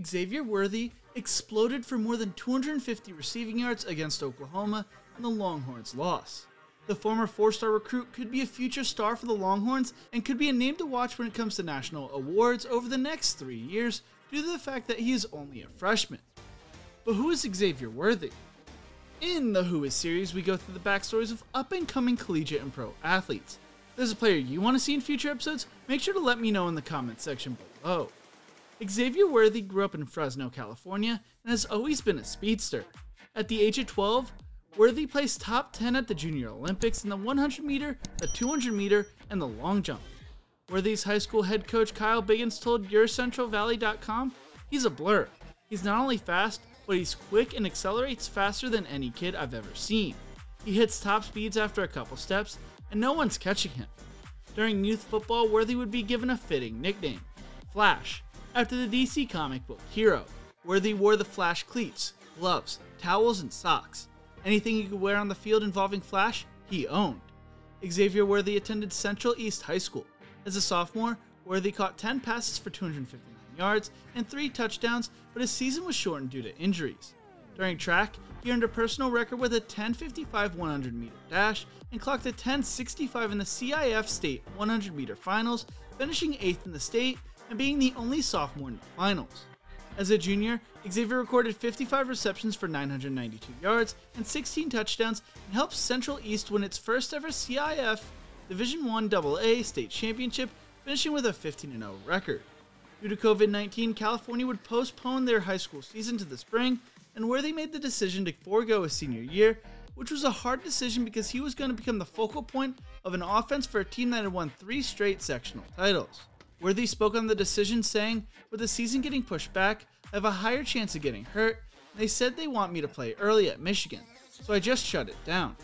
Xavier Worthy exploded for more than 250 receiving yards against Oklahoma in the Longhorns' loss. The former four-star recruit could be a future star for the Longhorns and could be a name to watch when it comes to national awards over the next 3 years due to the fact that he is only a freshman. But who is Xavier Worthy? In the Who Is series, we go through the backstories of up-and-coming collegiate and pro athletes. If there's a player you want to see in future episodes, make sure to let me know in the comments section below. Xavier Worthy grew up in Fresno, California, and has always been a speedster. At the age of 12, Worthy placed top 10 at the Junior Olympics in the 100 meter, the 200 meter, and the long jump. Worthy's high school head coach Kyle Biggins told YourCentralValley.com, "He's a blur. He's not only fast, but he's quick and accelerates faster than any kid I've ever seen. He hits top speeds after a couple steps, and no one's catching him." During youth football, Worthy would be given a fitting nickname, Flash, after the DC comic book hero. Worthy wore the Flash cleats, gloves, towels, and socks. Anything he could wear on the field involving Flash, he owned. Xavier Worthy attended Central East High School. As a sophomore, Worthy caught 10 passes for 259 yards and 3 touchdowns, but his season was shortened due to injuries. During track, he earned a personal record with a 10:55 100 meter dash and clocked a 10:65 in the CIF State 100 meter finals, finishing 8th in the state and being the only sophomore in the finals. As a junior, Xavier recorded 55 receptions for 992 yards and 16 touchdowns and helped Central East win its first ever CIF Division I AA state championship, finishing with a 15-0 record. Due to COVID-19, California would postpone their high school season to the spring, and Worthy made the decision to forego his senior year, which was a hard decision because he was going to become the focal point of an offense for a team that had won 3 straight sectional titles. Worthy spoke on the decision saying, "With the season getting pushed back, I have a higher chance of getting hurt, and they said they want me to play early at Michigan, so I just shut it down."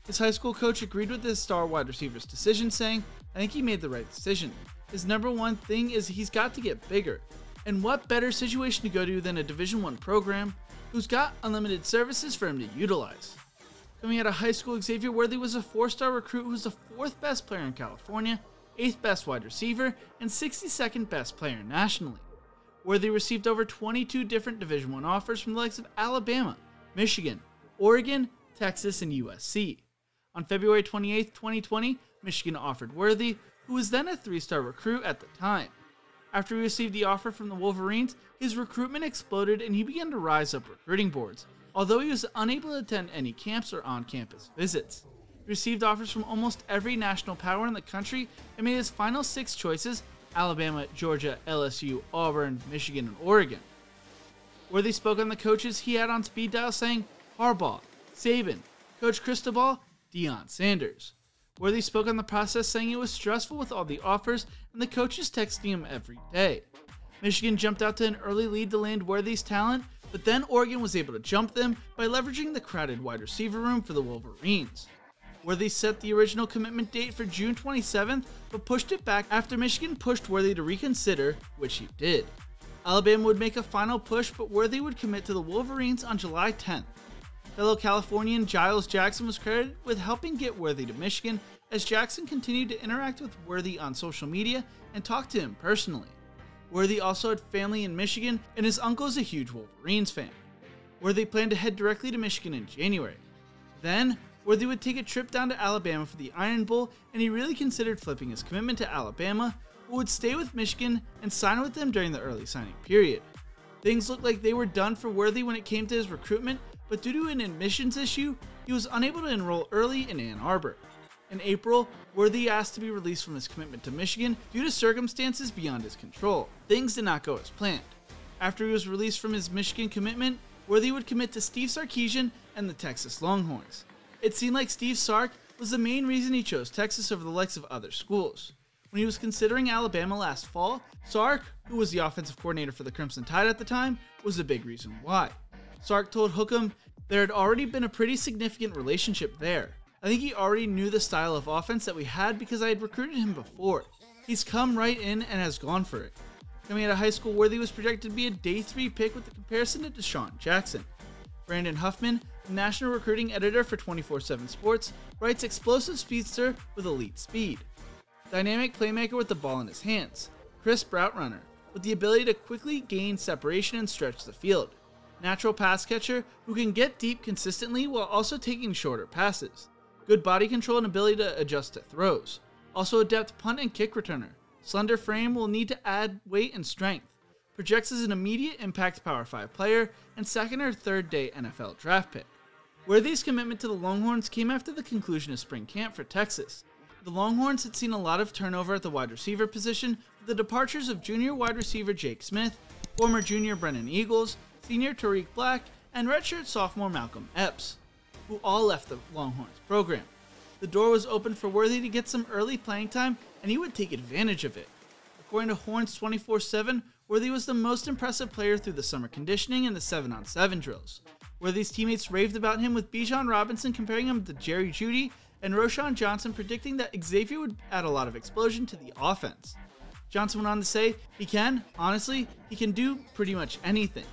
His high school coach agreed with his star wide receiver's decision, saying, "I think he made the right decision. His number one thing is he's got to get bigger, and what better situation to go to than a Division I program who's got unlimited services for him to utilize." Coming out of high school, Xavier Worthy was a 4-star recruit who was the 4th best player in California, 8th best wide receiver, and 62nd best player nationally. Worthy received over 22 different Division I offers from the likes of Alabama, Michigan, Oregon, Texas, and USC. On February 28, 2020, Michigan offered Worthy, who was then a 3-star recruit at the time. After he received the offer from the Wolverines, his recruitment exploded and he began to rise up recruiting boards, although he was unable to attend any camps or on-campus visits. He received offers from almost every national power in the country and made his final 6 choices: Alabama, Georgia, LSU, Auburn, Michigan, and Oregon. Worthy spoke on the coaches he had on speed dial, saying Harbaugh, Saban, Coach Cristobal, Deion Sanders. Worthy spoke on the process, saying it was stressful with all the offers and the coaches texting him every day. Michigan jumped out to an early lead to land Worthy's talent, but then Oregon was able to jump them by leveraging the crowded wide receiver room for the Wolverines. Worthy set the original commitment date for June 27th, but pushed it back after Michigan pushed Worthy to reconsider, which he did. Alabama would make a final push, but Worthy would commit to the Wolverines on July 10th. Fellow Californian Giles Jackson was credited with helping get Worthy to Michigan, as Jackson continued to interact with Worthy on social media and talk to him personally. Worthy also had family in Michigan, and his uncle is a huge Wolverines fan. Worthy planned to head directly to Michigan in January. Then, Worthy would take a trip down to Alabama for the Iron Bowl, and he really considered flipping his commitment to Alabama, but would stay with Michigan and sign with them during the early signing period. Things looked like they were done for Worthy when it came to his recruitment, but due to an admissions issue, he was unable to enroll early in Ann Arbor. In April, Worthy asked to be released from his commitment to Michigan due to circumstances beyond his control. Things did not go as planned. After he was released from his Michigan commitment, Worthy would commit to Steve Sarkisian and the Texas Longhorns. It seemed like Steve Sark was the main reason he chose Texas over the likes of other schools. When he was considering Alabama last fall, Sark, who was the offensive coordinator for the Crimson Tide at the time, was a big reason why. Sark told Hookham there had already been a pretty significant relationship there. I think he already knew the style of offense that we had because I had recruited him before. He's come right in and has gone for it. Coming out of high school, Worthy was projected to be a day 3 pick with the comparison to Deshaun Jackson. Brandon Huffman, the national recruiting editor for 24/7 Sports, writes explosive speedster with elite speed. Dynamic playmaker with the ball in his hands. Crisp route runner. with the ability to quickly gain separation and stretch the field. Natural pass catcher who can get deep consistently while also taking shorter passes. Good body control and ability to adjust to throws. Also a depth punt and kick returner. Slender frame will need to add weight and strength. Projects as an immediate impact Power 5 player and second or third day NFL draft pick. Worthy's commitment to the Longhorns came after the conclusion of spring camp for Texas. The Longhorns had seen a lot of turnover at the wide receiver position with the departures of junior wide receiver Jake Smith, former junior Brennan Eagles, senior Tariq Black, and redshirt sophomore Malcolm Epps, who all left the Longhorns program. The door was open for Worthy to get some early playing time, and he would take advantage of it. According to Horns 24/7, Worthy was the most impressive player through the summer conditioning and the 7-on-7 drills. Worthy's teammates raved about him, with Bijan Robinson comparing him to Jerry Jeudy and Roschon Johnson predicting that Xavier would add a lot of explosion to the offense. Johnson went on to say, he can do pretty much anything.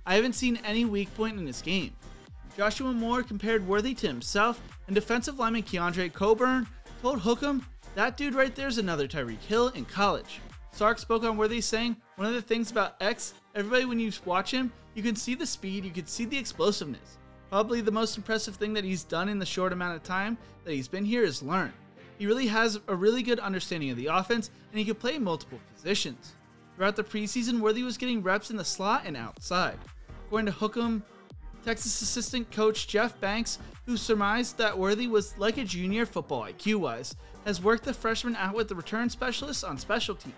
I haven't seen any weak point in his game. Joshua Moore compared Worthy to himself, and defensive lineman Keandre Coburn told Hookem, that dude right there is another Tyreek Hill in college. Sark spoke on Worthy saying, one of the things about X, everybody when you watch him, you can see the speed, you can see the explosiveness. Probably the most impressive thing that he's done in the short amount of time that he's been here is learn. He really has a really good understanding of the offense, and he can play multiple positions. Throughout the preseason, Worthy was getting reps in the slot and outside. According to Hookem, Texas assistant coach Jeff Banks, who surmised that Worthy was like a junior football IQ-wise, has worked the freshman out with the return specialists on special teams.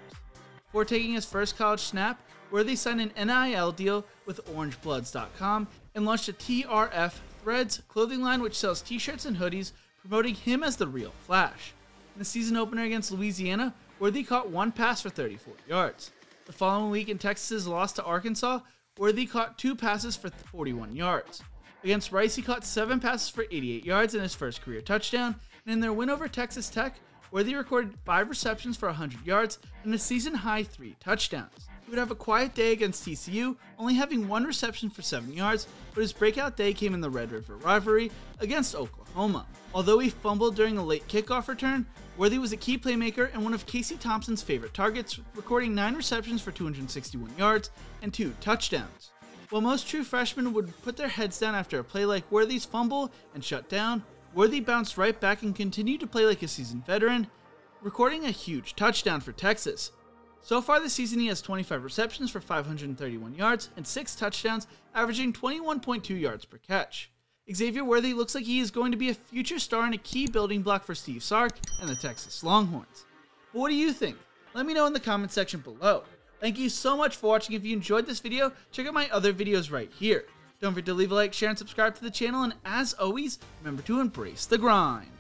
Before taking his first college snap, Worthy signed an NIL deal with OrangeBloods.com and launched a TRF Threads clothing line which sells t-shirts and hoodies, promoting him as the real Flash. In the season opener against Louisiana, Worthy caught one pass for 34 yards. The following week in Texas's loss to Arkansas, Worthy caught 2 passes for 41 yards. Against Rice, he caught 7 passes for 88 yards in his first career touchdown, and in their win over Texas Tech, Worthy recorded 5 receptions for 100 yards and a season-high 3 touchdowns. He would have a quiet day against TCU, only having 1 reception for 7 yards, but his breakout day came in the Red River rivalry against Oklahoma. Although he fumbled during a late kickoff return, Worthy was a key playmaker and one of Casey Thompson's favorite targets, recording 9 receptions for 261 yards and 2 touchdowns. While most true freshmen would put their heads down after a play like Worthy's fumble and shut down, Worthy bounced right back and continued to play like a seasoned veteran, recording a huge touchdown for Texas. So far this season, he has 25 receptions for 531 yards and 6 touchdowns, averaging 21.2 yards per catch. Xavier Worthy looks like he is going to be a future star and a key building block for Steve Sark and the Texas Longhorns. But what do you think? Let me know in the comment section below. Thank you so much for watching. If you enjoyed this video, check out my other videos right here. Don't forget to leave a like, share, and subscribe to the channel, and as always, remember to embrace the grind.